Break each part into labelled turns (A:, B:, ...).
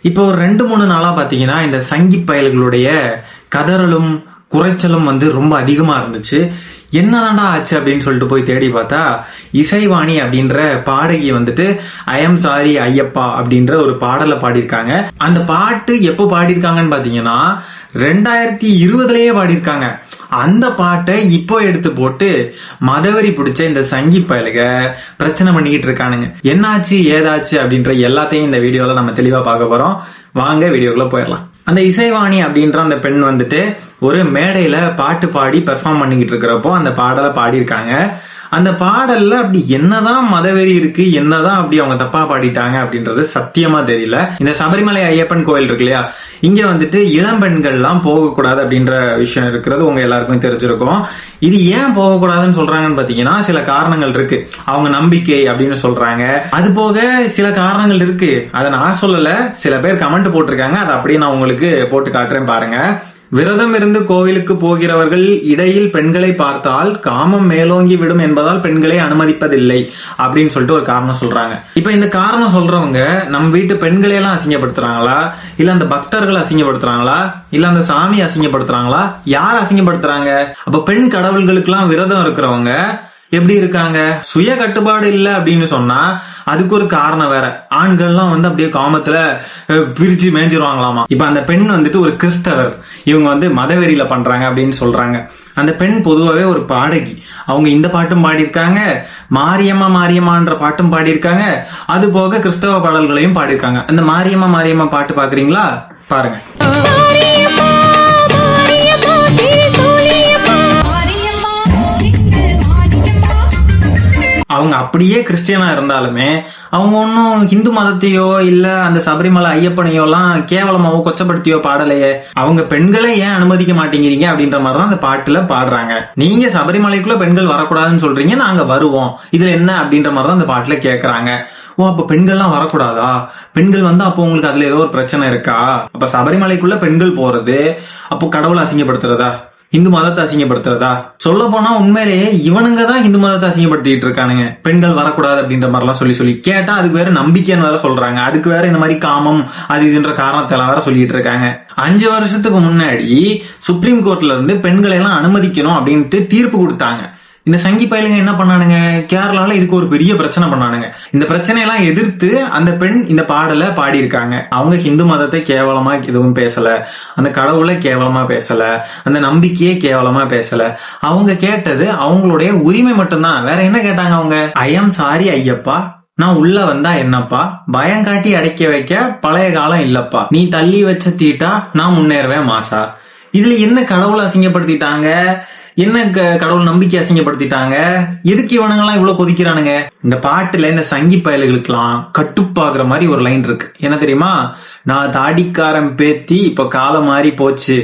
A: இப்போ ஒரு 2-3 நாளா பாத்தீங்கன்னா இந்த சங்கி பயல்களுடைய கதறலும் குறைச்சலும் ரொம்ப அதிகமா இருந்துச்சு. என்னதான்டா ஆச்சு அப்படின்னு சொல்லிட்டு போய் தேடி பார்த்தா இசைவாணி அப்படின்ற பாடகி ஐ எம் சாரி ஐயப்பா அப்படின்ற ஒரு பாடலை பாடியிருக்காங்க. அந்த பாட்டு எப்போ பாடியிருக்காங்கன்னு பாத்தீங்கன்னா 2020லயே பாடியிருக்காங்க. அந்த பாட்டை இப்போ எடுத்து போட்டு மதவெறி பிடிச்ச இந்த சங்கி பயலுக பிரச்சனை பண்ணிக்கிட்டு இருக்கானுங்க. என்னாச்சு ஏதாச்சு அப்படின்ற எல்லாத்தையும் இந்த வீடியோல நம்ம தெளிவா பார்க்க போறோம். வாங்க வீடியோக்குள்ள போயிடலாம். அந்த இசைவாணி அப்படின்ற அந்த பெண் ஒரு மேடையில பாட்டு பாடி பெர்ஃபார்ம் பண்ணிக்கிட்டு இருக்கிறப்போ அந்த பாடலை பாடியிருக்காங்க. அந்த பாடல்ல அப்படி என்னதான் மதவெறி இருக்கு, என்னதான் அப்படி அவங்க தப்பா பாடிட்டாங்க அப்படின்றது சத்தியமா தெரியல. இந்த சபரிமலை ஐயப்பன் கோயில் இருக்கு இல்லையா, இங்க இளம் பெண்கள் எல்லாம் போகக்கூடாது அப்படின்ற விஷயம் இருக்கிறது உங்க எல்லாருக்கும் தெரிஞ்சிருக்கும். இது ஏன் போகக்கூடாதுன்னு சொல்றாங்கன்னு பாத்தீங்கன்னா சில காரணங்கள் இருக்கு. அவங்க நம்பிக்கை அப்படின்னு சொல்றாங்க. அது போக சில காரணங்கள் இருக்கு. அதை நான் சொல்லல, சில பேர் கமெண்ட் போட்டிருக்காங்க. அதை அப்படியே நான் உங்களுக்கு போட்டு காட்டுறேன் பாருங்க. விரதம் இருந்து கோவிலுக்கு போகிறவர்கள் இடையில் பெண்களை பார்த்தால் காமம் மேலோங்கி விடும் என்பதால் பெண்களை அனுமதிப்பதில்லை அப்படின்னு சொல்லிட்டு ஒரு காரணம் சொல்றாங்க. இப்ப இந்த காரணம் சொல்றவங்க நம்ம வீட்டு பெண்களை எல்லாம் அசிங்கப்படுத்துறாங்களா, இல்ல அந்த பக்தர்களை அசிங்கப்படுத்துறாங்களா, இல்ல அந்த சாமி அசிங்கப்படுத்துறாங்களா, யார் அசிங்கப்படுத்துறாங்க? அப்ப பெண் கடவுள்களுக்கு எல்லாம் விரதம் இருக்கிறவங்க எப்படி இருக்காங்க? சுய கட்டுப்பாடு இல்ல அப்படின்னு சொன்னா அதுக்கு ஒரு காரணம் வேற. ஆண்கள்லாம் அப்படியே காமத்துல பிரிச்சு மேய்ஞ்சிருவாங்களாமா. இப்ப அந்த பெண் ஒரு கிறிஸ்தவர், இவங்க மதவெறியில பண்றாங்க அப்படின்னு சொல்றாங்க. அந்த பெண் பொதுவாவே ஒரு பாடகி. அவங்க இந்த பாட்டும் பாடியிருக்காங்க, மாரியம்மா மாரியம்மான்ற பாட்டும் பாடியிருக்காங்க, அது போக கிறிஸ்தவ பாடல்களையும் பாடியிருக்காங்க. அந்த மாரியம்மா மாரியம்மா பாட்டு பாக்குறீங்களா? பாருங்க. அவங்க அப்படியே கிறிஸ்டியனா இருந்தாலுமே அவங்க ஒன்னும் இந்து மதத்தையோ இல்ல அந்த சபரிமலை ஐயப்பனையோ எல்லாம் கேவலமாவோ கொச்சப்படுத்தியோ பாடலையே. அவங்க பெண்களை ஏன் அனுமதிக்க மாட்டேங்கிறீங்க அப்படின்ற மாதிரிதான் அந்த பாட்டுல பாடுறாங்க. நீங்க சபரிமலைக்குள்ள பெண்கள் வரக்கூடாதுன்னு சொல்றீங்க, நாங்க வருவோம், இதுல என்ன அப்படின்ற மாதிரிதான் அந்த பாட்டுல கேக்குறாங்க. ஓ, அப்ப பெண்கள்லாம் வரக்கூடாதா? பெண்கள் அப்போ உங்களுக்கு அதுல ஏதோ ஒரு பிரச்சனை இருக்கா? அப்ப சபரிமலைக்குள்ள பெண்கள் போறது அப்போ கடவுளை அசிங்கப்படுத்துறதா, இந்து மதத்தை அசிங்கப்படுத்துறதா? சொல்ல போனா உண்மையிலேயே இவனுங்க தான் இந்து மதத்தை அசிங்கப்படுத்திட்டு இருக்கானுங்க. பெண்கள் வரக்கூடாது அப்படின்ற மாதிரி எல்லாம் சொல்லி கேட்டா அதுக்கு வேற நம்பிக்கைன்னு வேற சொல்றாங்க. அதுக்கு வேற இந்த மாதிரி காமம் அது இதுன்ற காரணத்தை எல்லாம் வேற சொல்லிட்டு இருக்காங்க. 5 வருஷத்துக்கு முன்னாடி சுப்ரீம் கோர்ட்ல இருந்து பெண்களை எல்லாம் அனுமதிக்கணும் அப்படின்ட்டு தீர்ப்பு கொடுத்தாங்க. இந்த சங்கி பயலுங்க என்ன பண்ணானுங்க, கேரளால இதுக்கு ஒரு பெரிய பிரச்சனை பண்ணானுங்க. இந்த பிரச்சனையெல்லாம் எதிர்த்து அந்த பெண் இந்த பாடலை பாடியிருக்காங்க. அவங்க ஹிந்து மதத்தை கேவலமா எதுவும் பேசல, அந்த கடவுளை கேவலமா பேசல, அந்த நம்பிக்கையே கேவலமா பேசல. அவங்க கேட்டது அவங்களுடைய உரிமை மட்டும்தான். வேற என்ன கேட்டாங்க அவங்க? ஐ எம் சாரி ஐயப்பா, நான் உள்ள வந்தா என்னப்பா, பயம் காட்டி அடைக்க வைக்க பழைய காலம் இல்லப்பா, நீ தள்ளி வச்ச தீட்டா நான் முன்னேறுவேன் மாசா. இதுல என்ன கடவுளை அசிங்கப்படுத்திட்டாங்க, என்ன கடவுள் நம்பிக்கை அசிங்கப்படுத்திட்டாங்க? எதுக்கு இவனுங்கெல்லாம் இவ்வளவு கொதிக்கிறானுங்க? இந்த பாட்டுல இந்த சங்கி பயல்களுக்கு எல்லாம் கட்டுப்பாக்குற மாதிரி ஒரு லைன் இருக்கு. என்ன தெரியுமா? நான் தாடிக்காரன் பேத்தி இப்ப காலம் மாறி போச்சு,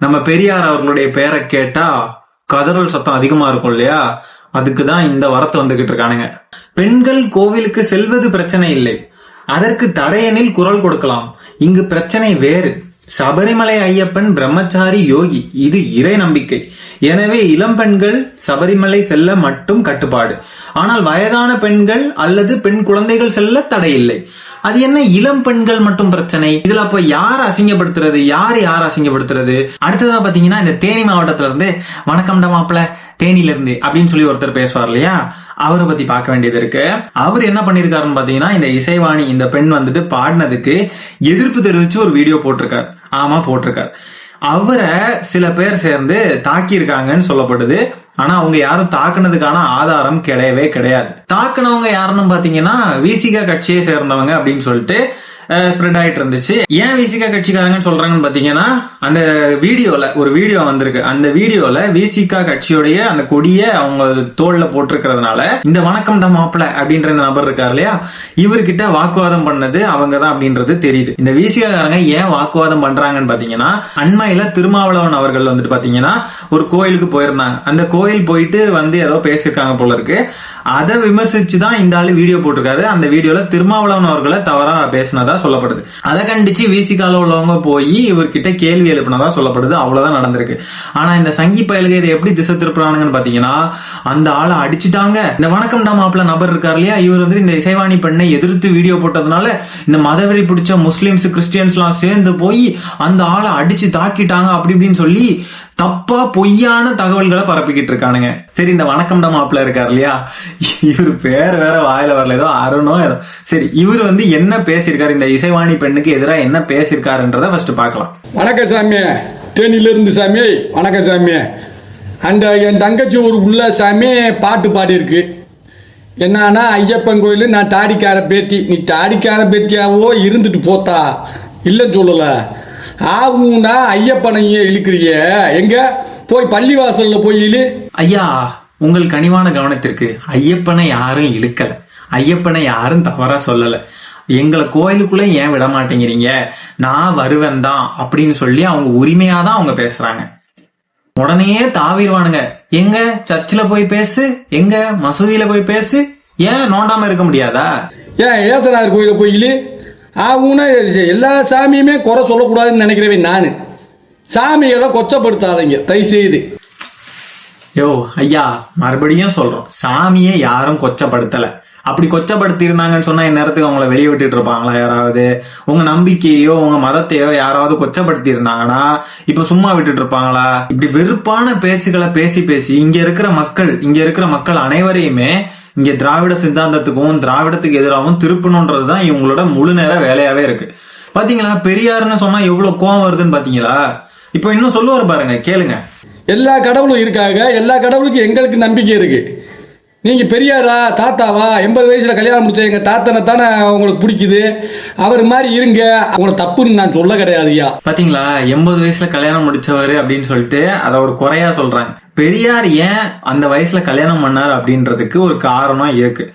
A: நம்ம பெரியார் அவர்களுடைய பேரை கேட்டா கதறல் சத்தம் அதிகமா இருக்கும் இல்லையா, அதுக்குதான் இந்த வரத்தை வந்துகிட்டு இருக்கானுங்க. பெண்கள் கோவிலுக்கு செல்வது பிரச்சனை இல்லை, அதற்கு தடையெனில் குரல் கொடுக்கலாம். இங்கு பிரச்சனை வேறு. சபரிமலை ஐயப்பன் பிரம்மச்சாரி யோகி, இது இறை நம்பிக்கை. எனவே இளம் பெண்கள் சபரிமலை செல்ல மட்டும் கட்டுப்பாடு, ஆனால் வயதான பெண்கள் அல்லது பெண் குழந்தைகள் செல்ல தடை இல்லை. அது என்ன இளம் பெண்கள் மட்டும் பிரச்சனை? இதுல அப்ப யார் அசிங்கப்படுத்துறது, யார் அசிங்கப்படுத்துறது? அடுத்ததா பாத்தீங்கன்னா இந்த தேனி மாவட்டத்துல இருந்து வணக்கம்டா மாப்பிள்ள தேனில இருந்து அப்படின்னு சொல்லி ஒருத்தர் பேசுவார் இல்லையா, அவரை பத்தி பார்க்க வேண்டியது இருக்கு. அவர் என்ன பண்ணிருக்காருன்னு பாத்தீங்கன்னா இந்த இசைவாணி இந்த பெண் பாடினதுக்கு எதிர்ப்பு தெரிவிச்சு ஒரு வீடியோ போட்டிருக்காரு. ஆமா போட்டிருக்காரு. அவரை சில பேர் சேர்ந்து தாக்கி இருக்காங்கன்னு சொல்லப்படுது. ஆனா அவங்க யாரும் தாக்குனதுக்கான ஆதாரம் கிடையவே கிடையாது. தாக்குனவங்க யாருன்னு பாத்தீங்கன்னா விசிக கட்சியை சேர்ந்தவங்க அப்படின்னு சொல்லிட்டு ஸ்ப்ரெட் ஆயிட்டு இருந்துச்சு. ஏன் விசிக கட்சிக்காரங்கன்னு சொல்றாங்கன்னு பாத்தீங்கன்னா அந்த வீடியோல ஒரு வீடியோ வந்திருக்கு. அந்த வீடியோல விசிக கட்சியோடைய அந்த கொடிய அவங்க தோல்ல போட்டிருக்கிறதுனால இந்த வணக்கம் தான் மாப்பிள்ள அப்படின்ற இந்த நபர் இருக்காரு இல்லையா, இவர்கிட்ட வாக்குவாதம் பண்ணது அவங்கதான் அப்படின்றது தெரியுது. இந்த விசிக காரங்க ஏன் வாக்குவாதம் பண்றாங்கன்னு பாத்தீங்கன்னா அண்மையில திருமாவளவன் அவர்கள் பாத்தீங்கன்னா ஒரு கோயிலுக்கு போயிருந்தாங்க. அந்த கோயில் போயிட்டு ஏதோ பேசிருக்காங்க போல இருக்கு. அதை விமர்சிச்சுதான் இந்த ஆளு வீடியோ போட்டிருக்காரு. அந்த வீடியோல திருமாவளவன் அவர்களை தவறா பேசினதா சொல்லப்படுது. அதை கண்டிச்சு விசிகால உள்ளவங்க போய் இவர்கிட்ட கேள்வி எழுப்பினதா சொல்லப்படுது. அவ்வளவுதான் நடந்திருக்கு. ஆனா இந்த சங்கி பயலுக இதை எப்படி திசை திருப்புறானுங்கன்னு பாத்தீங்கன்னா, அந்த ஆளை அடிச்சுட்டாங்க. இந்த வணக்கம் டா மாப்பிள்ள நபர் இருக்காரு இல்லையா, இவர் வந்து இந்த இசைவாணி பெண்ணை எதிர்த்து வீடியோ போட்டதுனால இந்த மதவெறி பிடிச்ச முஸ்லிம்ஸ் கிறிஸ்டியன்ஸ் எல்லாம் சேர்ந்து போய் அந்த ஆளை அடிச்சு தாக்கிட்டாங்க அப்படி இப்படின்னு சொல்லி தப்பா பொய்யான தகவல்களை பரப்பிக்கிட்டு இருக்கானுங்க. சரி, இந்த வணக்கம் டா மாப்பிள்ள இருக்காரு இல்லையா, இவர் பேர் வேற வாயில வரல, ஏதோ அருணோ ஏதோ. சரி, இவர் வந்து என்ன பேசியிருக்காரு, இந்த இசைவாணி பெண்ணுக்கு எதிராக என்ன பேசியிருக்காருன்றத ஃபர்ஸ்ட் பார்க்கலாம்.
B: வணக்கம் சாமி, தேனியில இருந்து சாமி. வணக்கம் சாமி. அந்த என் தங்கச்சி ஒரு உள்ள சாமி பாட்டு பாடியிருக்கு. என்னன்னா, ஐயப்பன் கோயில் நான் தாடிக்கார பேத்தி, நீ தாடிக்கார பேத்தியாவோ இருந்துட்டு போத்தா இல்லைன்னு சொல்லல. ஆகும்னா ஐயப்பனையே இழுக்கிறிய, எங்க போய் பள்ளிவாசல்ல போய் இழு.
A: ஐயா, உங்கள் கனிவான கவனத்திற்கு, ஐயப்பனை யாரும் இழுக்கல, ஐயப்பனை யாரும் தவறா சொல்லல. எங்களை கோயிலுக்குள்ள ஏன் விட மாட்டேங்கிறீங்க, நான் வருவேன் தான் அப்படின்னு சொல்லி அவங்க உரிமையாதான் அவங்க பேசுறாங்க. உடனே தாவிடுவானுங்க, எங்க சர்ச்சில் போய் பேசு, எங்க மசூதியில போய் பேசு, ஏன் நோண்டாம இருக்க முடியாதா?
B: ஏன் ஏசனார் கோயில போயிலு. ஆகும்னா எல்லா சாமியுமே குறை சொல்லக்கூடாதுன்னு நினைக்கிறவன் நானு. சாமிகளை கொச்சப்படுத்தாதீங்க தயவு செய்து.
A: யோ ஐயா, மறுபடியும் சொல்றோம், சாமியை யாரும் கொச்சப்படுத்தல. அப்படி கொச்சப்படுத்தி இருந்தாங்கன்னு சொன்னா இந்நேரத்துக்கு அவங்கள வெளியே விட்டுட்டு இருப்பாங்களா யாராவது? உங்க நம்பிக்கையோ உங்க மதத்தையோ யாராவது கொச்சப்படுத்தி இருந்தாங்கன்னா இப்ப சும்மா விட்டுட்டு இருப்பாங்களா? இப்படி வெறுப்பான பேச்சுக்களை பேசி பேசி இங்க இருக்கிற மக்கள் அனைவரையுமே இங்க திராவிட சித்தாந்தத்துக்கும் திராவிடத்துக்கு எதிராகவும் திருப்பணும்ன்றதுதான் இவங்களோட முழு நேர வேலையாவே இருக்கு. பாத்தீங்களா, பெரியாருன்னு சொன்னா எவ்வளவு கோவம் வருதுன்னு பாத்தீங்களா? இப்ப இன்னும் சொல்லுவாரு பாருங்க, கேளுங்க.
B: எல்லா கடவுளும் இருக்காங்க, எல்லா கடவுளுக்கும் எங்களுக்கு நம்பிக்கை இருக்கு. நீங்க பெரியாரா தாத்தாவா? 80 வயசுல கல்யாணம் முடிச்ச எங்க தாத்தனை தானே உங்களுக்கு பிடிக்குது, அவர் மாதிரி இருங்க. அவங்கள தப்புன்னு நான் சொல்ல கிடையாதுயா.
A: பாத்தீங்களா, 80 வயசுல கல்யாணம் முடிச்சவரு அப்படின்னு சொல்லிட்டு அதை ஒரு குறையா சொல்றாங்க. பெரியார் ஏன் அந்த வயசுல கல்யாணம் பண்ணார் அப்படின்றதுக்கு ஒரு காரணம் இருக்கு.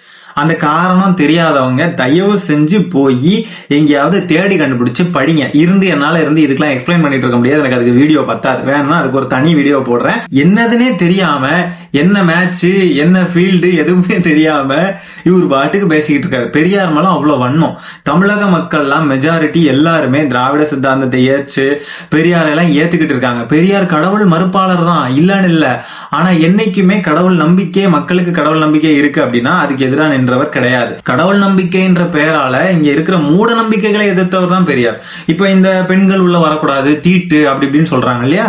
A: அந்த காரணம் தெரியாதவங்க தயவு செஞ்சு போய் எங்கேயாவது தேடி கண்டுபிடிச்சு படிங்க. என்னால இதுக்கெல்லாம் எக்ஸ்பிளைன் பண்ணிட்டு இருக்க முடியாது, எனக்கு அதுக்கு வீடியோ பத்தாது. வேணும்னா அதுக்கு ஒரு தனி வீடியோ போடுறேன். என்னதுன்னே தெரியாம, என்ன மேட்ச் என்ன ஃபீல்டு எதுவுமே தெரியாம இவர் பாட்டுக்கு பேசிக்கிட்டு இருக்காரு. பெரியார் மேல அவ்வளவு வன்மம். தமிழக மக்கள்லாம் மெஜாரிட்டி எல்லாருமே திராவிட சித்தாந்தத்தை ஏற்று பெரியார் எல்லாம் ஏத்துக்கிட்டு இருக்காங்க. பெரியார் கடவுள் மறுப்பாளர் தான், இல்லன்னு இல்ல. ஆனா என்னைக்குமே கடவுள் நம்பிக்கை, மக்களுக்கு கடவுள் நம்பிக்கை இருக்கு அப்படின்னா அதுக்கு எதிரான என்றவர் கிடையாது. கடவுள் நம்பிக்கைன்ற பெயரால இங்க இருக்கிற மூட நம்பிக்கைகளை எதிர்த்தவர் தான் பெரியார். இப்ப இந்த பெண்கள் உள்ள வரக்கூடாது, தீட்டு அப்படி இப்படின்னு சொல்றாங்க இல்லையா,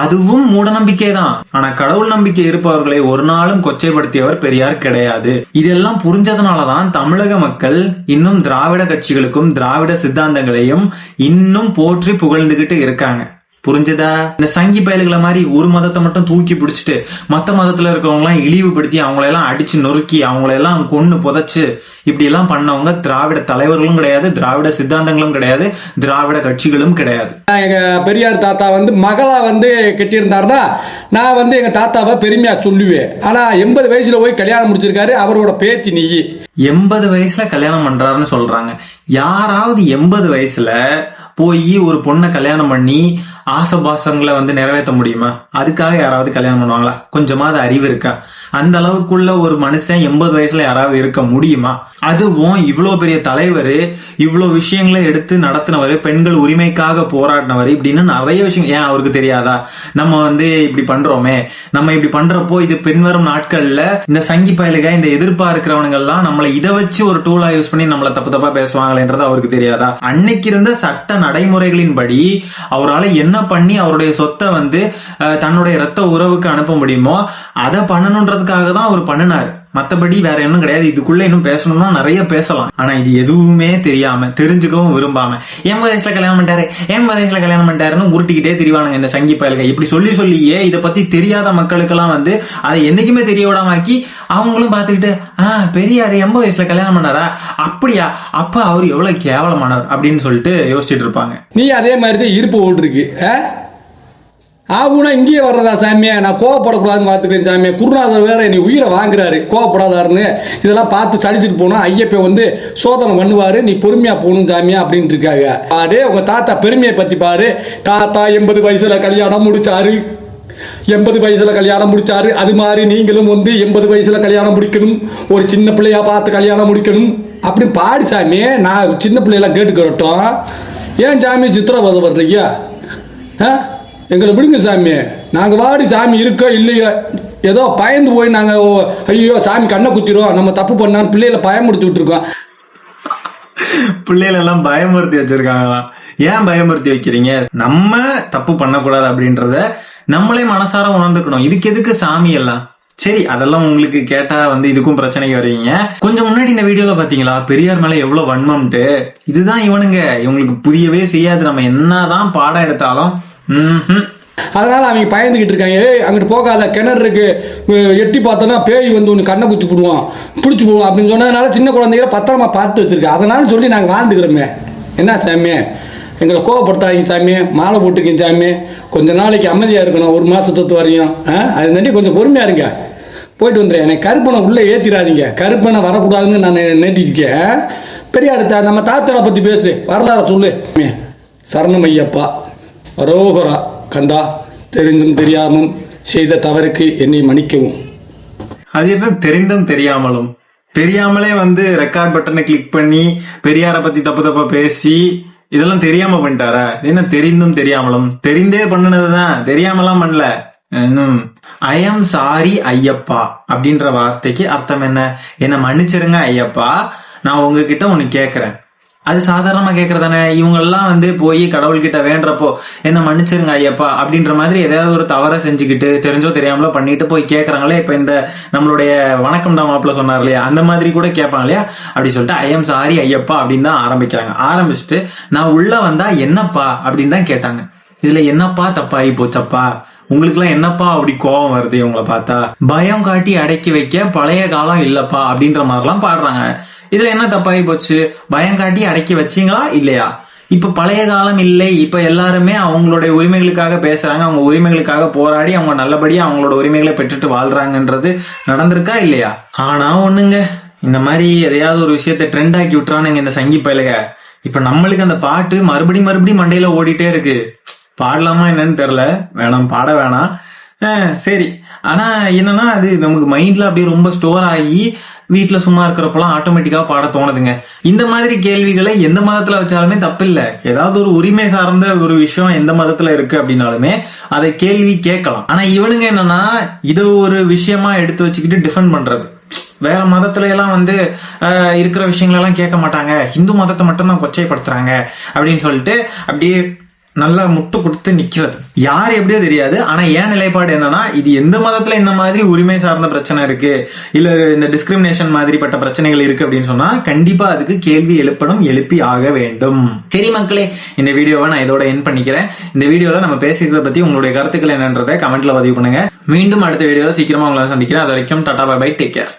A: அதுவும் மூட நம்பிக்கை தான். ஆனா கடவுள் நம்பிக்கை இருப்பவர்களை ஒரு நாளும் கொச்சைப்படுத்தியவர் பெரியார் கிடையாது. இதெல்லாம் புரிஞ்சதுனாலதான் தமிழக மக்கள் இன்னும் திராவிட கட்சிகளுக்கும் திராவிட சித்தாந்தங்களையும் இன்னும் போற்றி புகழ்ந்துகிட்டு இருக்காங்க. புரிஞ்சதா? இந்த சங்கி பயல்களை மாதிரி ஒரு மதத்தை மட்டும் தூக்கி பிடிச்சிட்டு மத்த மதத்துல இருக்கவங்க எல்லாம் இழிவுபடுத்தி அவங்களெல்லாம் அடிச்சு நொறுக்கி அவங்களெல்லாம் கொன்னு புதைச்சு இப்படி எல்லாம் பண்ணவங்க திராவிட தலைவர்களும் கிடையாது, திராவிட சித்தாந்தங்களும் கிடையாது, திராவிட கட்சிகளும் கிடையாது.
B: எங்க பெரியார் தாத்தா மகளா கட்டியிருந்தாருன்னா நான் எங்க தாத்தாவை பெருமையா சொல்லுவேன். ஆனா 80 வயசுல போய் கல்யாணம் முடிச்சிருக்காரு, அவரோட பேத்தி நீ.
A: 80 வயசுல கல்யாணம் பண்றாருன்னு சொல்றாங்க. யாராவது 80 வயசுல போய் ஒரு பொண்ணை கல்யாணம் பண்ணி ஆசபாசங்களை நிறைவேற்ற முடியுமா? அதுக்காக யாராவது கல்யாணம் பண்ணுவாங்களா? கொஞ்சமாவது அறிவு இருக்கா? அந்த அளவுக்குள்ள ஒரு மனுஷன் 80 வயசுல யாராவது இருக்க முடியுமா? அதுவும் இவ்வளவு பெரிய தலைவர், இவ்வளவு விஷயங்களை எடுத்து நடத்தினவர், பெண்கள் உரிமைக்காக போராடினவர், இப்படின்னு நிறைய விஷயம். ஏன் அவருக்கு தெரியாதா? நம்ம இப்படி பண்றோமே, நம்ம இப்படி பண்றப்போ இது பின்வரும் நாட்கள்ல இந்த சங்கி பயலுக, இந்த எதிர்ப்பா இருக்கிறவனுங்க எல்லாம் நம்மளை இதை வச்சு ஒரு டூலா யூஸ் பண்ணி நம்மளை தப்பு தப்பா பேசுவாங்களேன்றது அவருக்கு தெரியாதா? அன்னைக்கு இருந்த சட்ட நடைமுறைகளின்படி அவரால் என்ன பண்ணி அவருடைய சொத்தை தன்னுடைய ரத்த உறவுக்கு அனுப்ப முடியுமோ அதை பண்ணணுன்றதுக்காக தான் அவர் பண்ணினாரு. மத்தபடி வேற இன்னும் கிடையாது. இதுக்குள்ள இன்னும் பேசணும்னா நிறைய பேசலாம். ஆனா இது எதுவுமே தெரியாம, தெரிஞ்சுக்கவும் விரும்பாம 80 வயசுல கல்யாணம் பண்ணிட்டாருன்னு உருட்டிக்கிட்டே திரிவானுங்க இந்த சங்கி பயல்க. இப்படி சொல்லி சொல்லியே இதை பத்தி தெரியாத மக்களுக்கெல்லாம் அதை என்னைக்குமே தெரிய விடாமாக்கி அவங்களும் பாத்துக்கிட்டு பெரியாரு 80 வயசுல கல்யாணம் பண்ணாரா, அப்படியா, அப்ப அவர் எவ்வளவு கேவலமானவர் அப்படின்னு சொல்லிட்டு யோசிச்சுட்டு இருப்பாங்க.
B: நீ அதே மாதிரிதான் இருப்பு ஓட்டுருக்கு. ஆகுனா இங்கேயே வர்றதா சாமியா? நான் கோவப்படக்கூடாதுன்னு பார்த்துக்கிறேன் சாமியா. குருநாதர் வேற நீ உயிரை வாங்குறாரு, கோவப்படாதாருன்னு. இதெல்லாம் பார்த்து சளிச்சுட்டு போனா ஐயப்பன் சோதனை பண்ணுவாரு, நீ பொறுமையா போகணும் சாமியா அப்படின்ட்டு இருக்காங்க. அதே உங்க தாத்தா பெருமையை பத்தி பாரு. தாத்தா 80 வயசுல கல்யாணம் முடிச்சாரு, 80 வயசுல கல்யாணம் முடிச்சாரு. அது மாதிரி நீங்களும் 80 வயசுல கல்யாணம் முடிக்கணும், ஒரு சின்ன பிள்ளையா பார்த்து கல்யாணம் முடிக்கணும். அப்படி பாடு சாமி, நான் சின்ன பிள்ளையெல்லாம் கேட்டுக்கிறட்டும். ஏன் சாமி சித்திரவதை பண்றீங்க? எங்களை விடுங்க சாமி, நாங்கள் வாடி சாமி இருக்கோ இல்லையோ, ஏதோ பயந்து போய் நாங்கள் ஐயோ சாமி கண்ணை குத்திரும் நம்ம தப்பு பண்ணான்னு பிள்ளைகளை பயமுறுத்தி விட்டுருக்கோம்.
A: பிள்ளைகள் எல்லாம் பயமுறுத்தி வச்சிருக்காங்களாம். ஏன் பயமுறுத்தி வைக்கிறீங்க? நம்ம தப்பு பண்ணக்கூடாது அப்படின்றத நம்மளே மனசார உணர்ந்துக்கணும். இதுக்கு எதுக்கு சாமி எல்லாம்? சரி, அதெல்லாம் உங்களுக்கு கேட்டா இதுக்கும் பிரச்சனைக்கு வருவீங்க. கொஞ்சம் முன்னாடி இந்த வீடியோல பாத்தீங்களா பெரியார் மேல எவ்வளவு வன்மம்ட்டு? இதுதான் இவனுங்களுக்கு புரியவே செய்யாது. நம்ம என்னதான் பாடம் எடுத்தாலும்
B: அதனால அவங்க பயந்துகிட்டு இருக்காங்க. அங்கிட்டு போகாத, கிணறு இருக்கு, எட்டி பார்த்தோன்னா பேய் ஒன்று கண்ணை குத்தி போடுவோம், பிடிச்சி போடுவோம் அப்படின்னு சொன்னதுனால சின்ன குழந்தைகளை பத்திரமா பார்த்து வச்சிருக்கு. அதனால சொல்லி நாங்கள் வாழ்ந்துக்கிறோமே. என்ன சாமி, எங்களை கோவப்படுத்தாதீங்க சாமி, மாலை போட்டுக்கீங்க சாமி, கொஞ்ச நாளைக்கு அமைதியாக இருக்கணும், 1 மாசத்து வரையும். அது தாண்டி கொஞ்சம் பொறுமையா இருங்க, போயிட்டு வந்துடுறேன். எனக்கு கருப்பனை உள்ளே ஏற்றிடாதீங்க, கருப்பனை வரக்கூடாதுன்னு நான் நேட்டிருக்கேன். பெரியார் நம்ம தாத்தாவை பற்றி பேசு, வரலாற சொல்லு. சரணம் ஐயப்பா, அரோகரா கந்தா, தெரிந்தும் தெரியாமல் செய்த தவறுக்கு என்னை மன்னிக்கவும்.
A: அது என்ன தெரிந்தும் தெரியாமலும்? தெரியாமலே ரெக்கார்ட் பட்டனை கிளிக் பண்ணி பெரியார பத்தி தப்பு தப்பா பேசி இதெல்லாம் தெரியாம பண்ணிட்டாரா? என்ன தெரிந்தும் தெரியாமலும்? தெரிந்தே பண்ணுனதுதான், தெரியாமலாம் பண்ணல. ஐ எம் சாரி ஐயப்பா அப்படின்ற வார்த்தைக்கு அர்த்தம் என்ன மன்னிச்சிருங்க ஐயப்பா, நான் உங்ககிட்ட ஒண்ணு கேக்குறேன். அது சாதாரணமா கேக்குறதானே? இவங்க எல்லாம் போய் கடவுள்கிட்ட வேண்டப்போ என்ன மன்னிச்சிருங்க ஐயப்பா அப்படின்ற மாதிரி ஏதாவது ஒரு தவறை செஞ்சுக்கிட்டு தெரிஞ்சோ தெரியாமலோ பண்ணிட்டு போய் கேக்குறாங்களே. இப்ப இந்த நம்மளுடைய வணக்கம் மாப்பிள்ள சொன்னார் இல்லையா, அந்த மாதிரி கூட கேட்பாங்க இல்லையா? அப்படி சொல்லிட்டு ஐ எம் சாரி ஐயப்பா அப்படின்னு தான் ஆரம்பிக்கிறாங்க. ஆரம்பிச்சுட்டு நான் உள்ள வந்தா என்னப்பா அப்படின்னு தான் கேட்டாங்க. இதுல என்னப்பா தப்பாகி போச்சப்பா? உங்களுக்கு எல்லாம் என்னப்பா அப்படி கோபம் வருது இவங்களை பார்த்தா? பயம் காட்டி அடக்கி வைக்க பழைய காலம் இல்லப்பா அப்படின்ற மாதிரிலாம் பாடுறாங்க. இதுல என்ன தப்பாகி போச்சு? பயம் காட்டி அடக்கி வச்சீங்களா இல்லையா? இப்ப பழைய காலம் இல்லை, இப்ப எல்லாருமே அவங்களுடைய உரிமைகளுக்காக பேசுறாங்க, அவங்க உரிமைகளுக்காக போராடி அவங்க நல்லபடியா அவங்களோட உரிமைகளை பெற்றுட்டு வாழ்றாங்கன்றது நடந்திருக்கா இல்லையா? ஆனா ஒண்ணுங்க, இந்த மாதிரி எதையாவது ஒரு விஷயத்த ட்ரெண்ட் ஆக்கி விட்டுறானுங்க இந்த சங்கி பயலுக. இப்ப நம்மளுக்கு அந்த பாட்டு மறுபடியும் மண்டையில ஓடிட்டே இருக்கு. பாடலாமா என்னன்னு தெரியல, வேணாம் பாட வேணாம். சரி, ஆனா என்னன்னா அது நமக்கு மைண்ட்ல அப்படியே ரொம்ப ஸ்டோர் ஆகி வீட்டுல சும்மா இருக்கிறப்பெல்லாம் ஆட்டோமேட்டிக்கா பாட தோணுதுங்க. இந்த மாதிரி கேள்விகளை எந்த மதத்துல வச்சாலுமே தப்பு இல்ல. ஏதாவது ஒரு உரிமை சார்ந்த ஒரு விஷயம் எந்த மதத்துல இருக்கு அப்படின்னாலுமே அதை கேள்வி கேட்கலாம். ஆனா இவனுங்க என்னன்னா இதை ஒரு விஷயமா எடுத்து வச்சுக்கிட்டு டிஃபெண்ட் பண்றது. வேற மதத்துல எல்லாம் இருக்கிற விஷயங்கள் எல்லாம் கேட்க மாட்டாங்க, இந்து மதத்தை மட்டும் தான் கொச்சைப்படுத்துறாங்க அப்படின்னு சொல்லிட்டு அப்படியே நல்லா முட்டு கொடுத்து நிக்கிறது. யார் எப்படியோ தெரியாது. ஆனா ஏன் நிலைப்பாடு என்னன்னா, இது எந்த மதத்துல இந்த மாதிரி உரிமை சார்ந்த பிரச்சனை இருக்கு, இல்ல இந்த டிஸ்கிரிமினேஷன் மாதிரிப்பட்ட பிரச்சனைகள் இருக்கு அப்படின்னு சொன்னா கண்டிப்பா அதுக்கு கேள்வி எழுப்பி ஆக வேண்டும். சரி மக்களே, இந்த வீடியோவை நான் இதோட எண்ட் பண்ணிக்கிறேன். இந்த வீடியோல நம்ம பேசிக்கிறத பத்தி உங்களுடைய கருத்துக்கள் என்னன்றதை கமெண்ட்ல பதிவு பண்ணுங்க. மீண்டும் அடுத்த வீடியோல சீக்கிரமா உங்களை சந்திக்கிறேன். அது வரைக்கும் tata bye bye, take care.